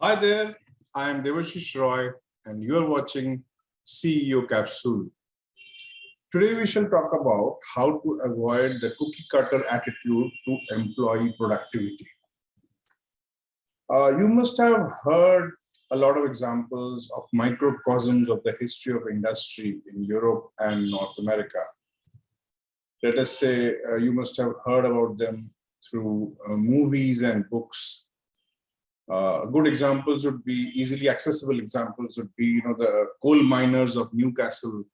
Hi there, I am Devashish Roy and you are watching CEO Capsule. Today we shall talk about how to avoid the cookie cutter attitude to employee productivity. You must have heard a lot of examples of microcosms of the history of industry in Europe and North America. Let us say you must have heard about them through movies and books. Good examples would be easily accessible examples would be, the coal miners of Newcastle.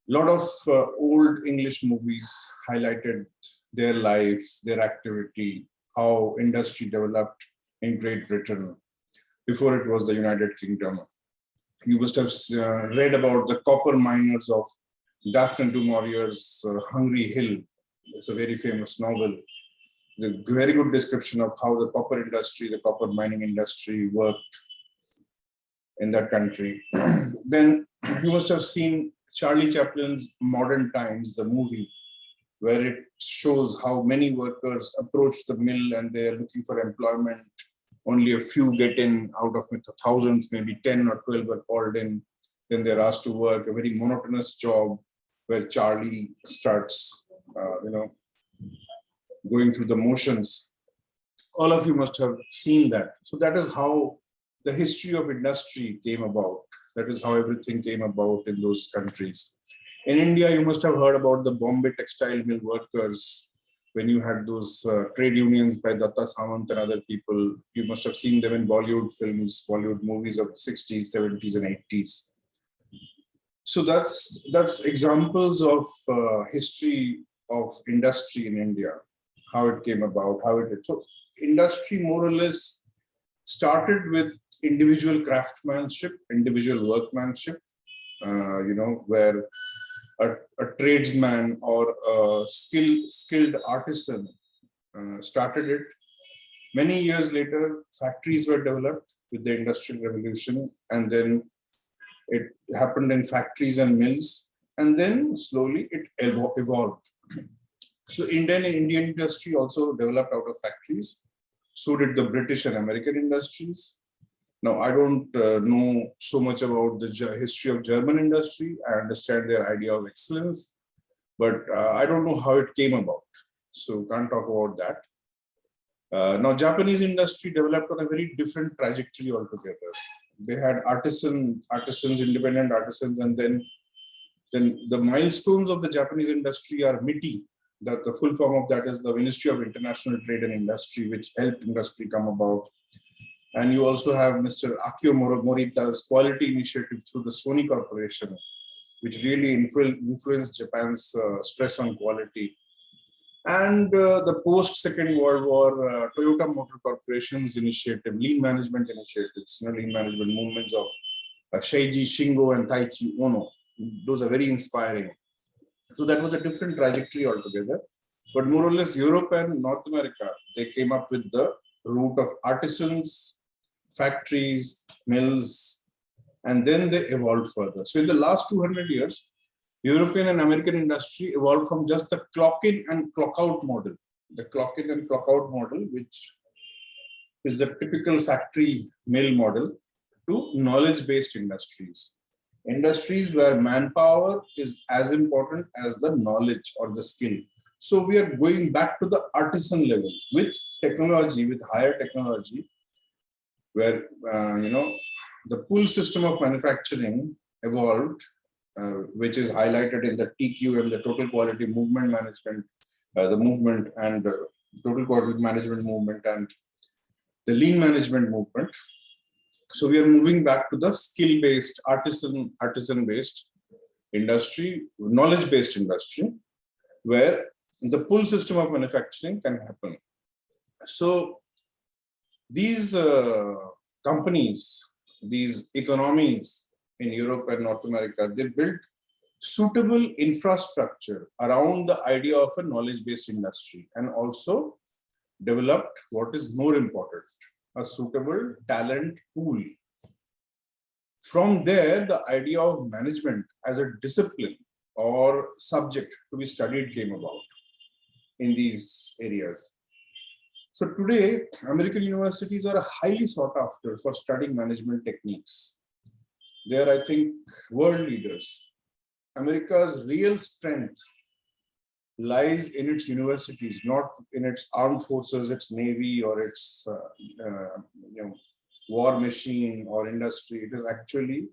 A lot of old English movies highlighted their life, their activity, how industry developed in Great Britain before it was the United Kingdom. You must have read about the copper miners of Daphne du Maurier's Hungry Hill. It's a very famous novel. The very good description of how the copper industry, the copper mining industry worked in that country. Then you must have seen Charlie Chaplin's Modern Times, the movie, where it shows how many workers approach the mill and they're looking for employment. Only a few get in out of thousands, maybe 10 or 12 are called in. Then they're asked to work a very monotonous job where Charlie starts, going through the motions. All of you must have seen that. So that is how the history of industry came about. That is how everything came about in those countries. In India, you must have heard about the Bombay textile mill workers. When you had those trade unions by Datta Samant and other people, you must have seen them in Bollywood films, Bollywood movies of the 60s, 70s, and 80s. So that's examples of history of industry in India, how it came about, how it did. So industry more or less started with individual craftsmanship, individual workmanship, where a tradesman or a skilled artisan started it. Many years later, factories were developed with the Industrial Revolution, and then it happened in factories and mills, and then slowly it evolved. So Indian industry also developed out of factories. So did the British and American industries. Now, I don't know so much about the history of German industry. I understand their idea of excellence, but I don't know how it came about. So can't talk about that. Now, Japanese industry developed on a very different trajectory altogether. They had artisans, independent artisans, and then the milestones of the Japanese industry are MITI. That the full form of that is the Ministry of International Trade and Industry, which helped industry come about. And you also have Mr. Akio Morita's quality initiative through the Sony Corporation, which really influenced Japan's stress on quality. And the post-Second World War, Toyota Motor Corporation's initiative, lean management initiatives, lean management movements of Sheiji Shingo and Taichi Ono. Those are very inspiring. So that was a different trajectory altogether. But more or less, Europe and North America, they came up with the route of artisans, factories, mills, and then they evolved further. So in the last 200 years, European and American industry evolved from just the clock in and clock out model. The clock in and clock out model, which is the typical factory mill model, to knowledge-based industries. Industries where manpower is as important as the knowledge or the skill. So we are going back to the artisan level with technology, with higher technology, where the pull system of manufacturing evolved, which is highlighted in the TQM, the Total Quality Movement Management, the movement and Total Quality Management movement, and the Lean Management movement. So we are moving back to the skill-based, artisan-based industry, knowledge-based industry, where the pull system of manufacturing can happen. So these companies, these economies in Europe and North America, they built suitable infrastructure around the idea of a knowledge-based industry, and also developed what is more important, a suitable talent pool. From there, the idea of management as a discipline or subject to be studied came about in these areas. So today, American universities are highly sought after for studying management techniques. They are, I think, world leaders. America's real strength lies in its universities, not in its armed forces, its navy, or its war machine or industry. It is actually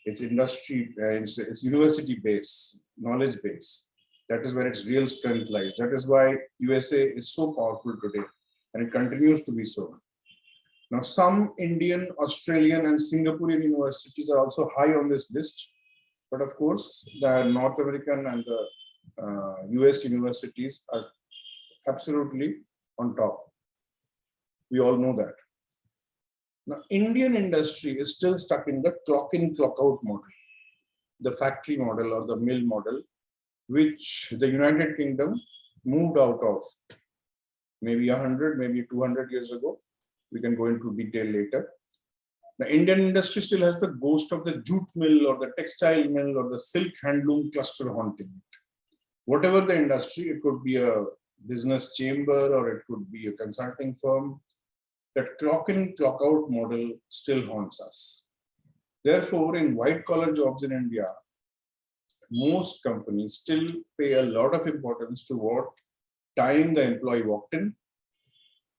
its industry, its university base, knowledge base. That is where its real strength lies. That is why USA is so powerful today, and it continues to be so. Now, some Indian, Australian, and Singaporean universities are also high on this list. But of course, the North American and the US universities are absolutely on top. We all know that. Now, Indian industry is still stuck in the clock in, clock out model, the factory model or the mill model, which the United Kingdom moved out of maybe 100, maybe 200 years ago. We can go into detail later. The Indian industry still has the ghost of the jute mill or the textile mill or the silk handloom cluster haunting it. Whatever the industry, it could be a business chamber or it could be a consulting firm, that clock in, clock out model still haunts us. Therefore, in white collar jobs in India, most companies still pay a lot of importance to what time the employee walked in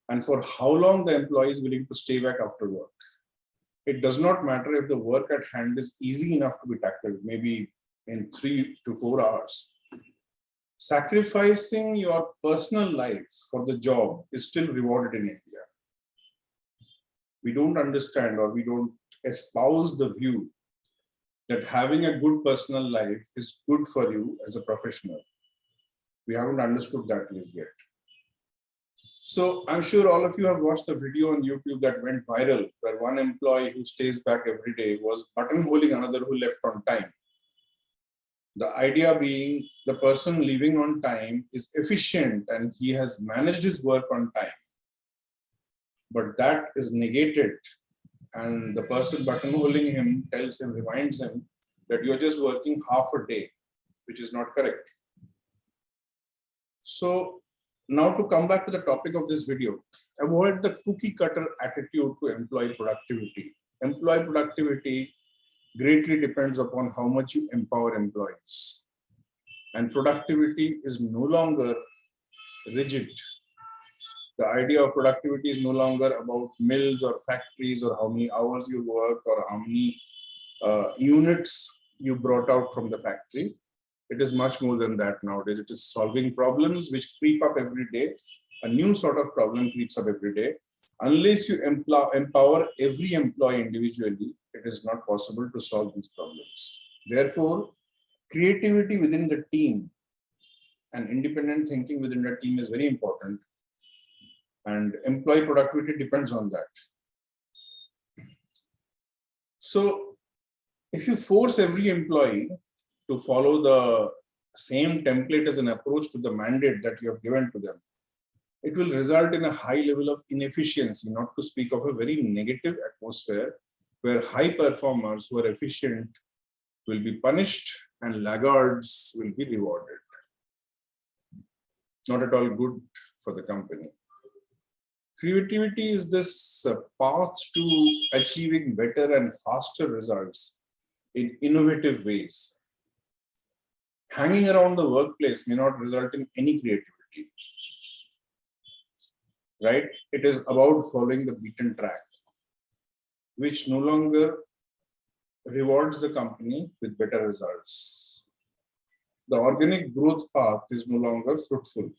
and for how long the employee is willing to stay back after work. It does not matter if the work at hand is easy enough to be tackled, maybe in 3 to 4 hours. Sacrificing your personal life for the job is still rewarded in India. We don't understand, or we don't espouse the view that having a good personal life is good for you as a professional. We haven't understood that yet. So I'm sure all of you have watched the video on YouTube that went viral, where one employee who stays back every day was buttonholing another who left on time. The idea being the person leaving on time is efficient and he has managed his work on time. But that is negated, and the person buttonholing him tells him, reminds him that you're just working half a day, which is not correct. So now to come back to the topic of this video, avoid the cookie cutter attitude to employee productivity. Employee productivity greatly depends upon how much you empower employees. And productivity is no longer rigid. The idea of productivity is no longer about mills or factories or how many hours you work or how many units you brought out from the factory. It is much more than that nowadays. It is solving problems which creep up every day. A new sort of problem creeps up every day. Unless you empower every employee individually, it is not possible to solve these problems. Therefore, creativity within the team and independent thinking within the team is very important. And employee productivity depends on that. So if you force every employee to follow the same template as an approach to the mandate that you have given to them, it will result in a high level of inefficiency, not to speak of a very negative atmosphere where high performers who are efficient will be punished and laggards will be rewarded. Not at all good for the company. Creativity is this path to achieving better and faster results in innovative ways. Hanging around the workplace may not result in any creativity, right? It is about following the beaten track, which no longer rewards the company with better results. The organic growth path is no longer fruitful.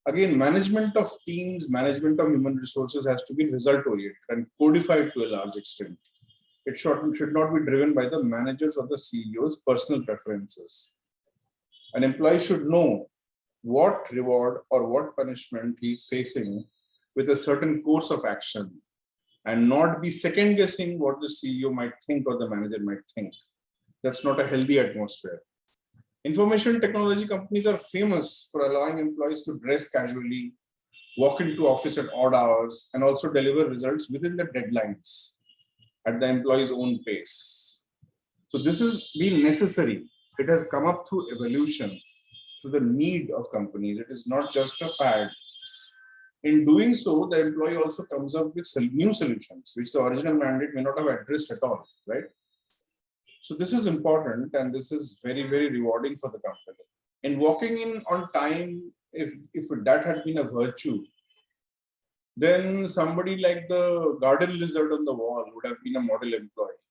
Again, management of teams, management of human resources has to be result-oriented and codified to a large extent. It should not be driven by the managers or the CEO's personal preferences. An employee should know what reward or what punishment he is facing with a certain course of action and not be second guessing what the CEO might think or the manager might think. That's not a healthy atmosphere. Information technology companies are famous for allowing employees to dress casually, walk into office at odd hours, and also deliver results within the deadlines at the employee's own pace. So this has been necessary. It has come up through evolution, through the need of companies. It is not just a fad. In doing so, the employee also comes up with new solutions, which the original mandate may not have addressed at all, right? So this is important, and this is very, very rewarding for the company. In walking in on time, if that had been a virtue, then somebody like the garden lizard on the wall would have been a model employee.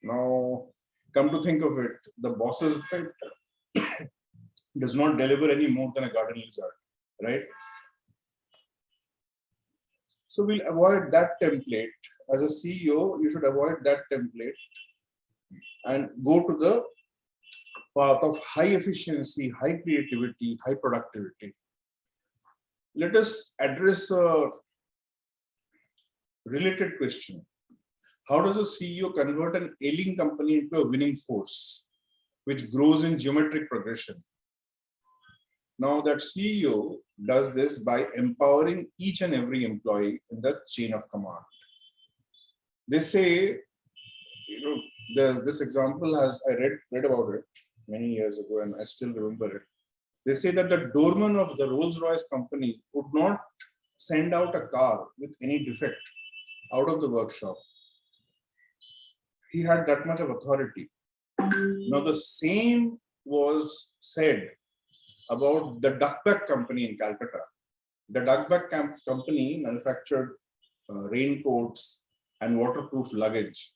Now, come to think of it, the boss's pet does not deliver any more than a garden lizard, right? So we'll avoid that template. As a CEO, you should avoid that template and go to the path of high efficiency, high creativity, high productivity. Let us address a related question. How does a CEO convert an ailing company into a winning force, which grows in geometric progression? Now that CEO does this by empowering each and every employee in the chain of command. They say, this example I read about it many years ago, and I still remember it. They say that the doorman of the Rolls-Royce company would not send out a car with any defect out of the workshop. He had that much of authority. Now the same was said about the Duckback company in Calcutta. The Duckback company manufactured raincoats and waterproof luggage.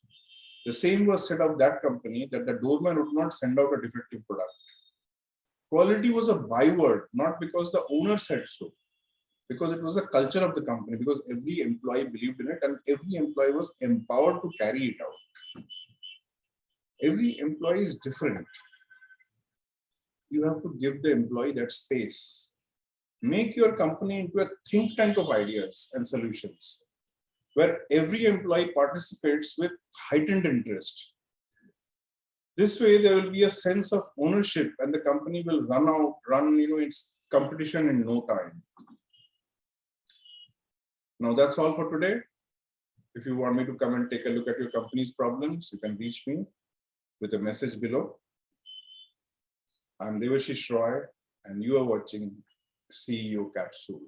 The same was said of that company, that the doorman would not send out a defective product. Quality was a byword, not because the owner said so, because it was a culture of the company, because every employee believed in it and every employee was empowered to carry it out. Every employee is different. You have to give the employee that space. Make your company into a think tank of ideas and solutions, where every employee participates with heightened interest. This way, there will be a sense of ownership, and the company will run its competition in no time. Now that's all for today. If you want me to come and take a look at your company's problems, you can reach me with a message below. I'm Devashish Roy, and you are watching CEO Capsule.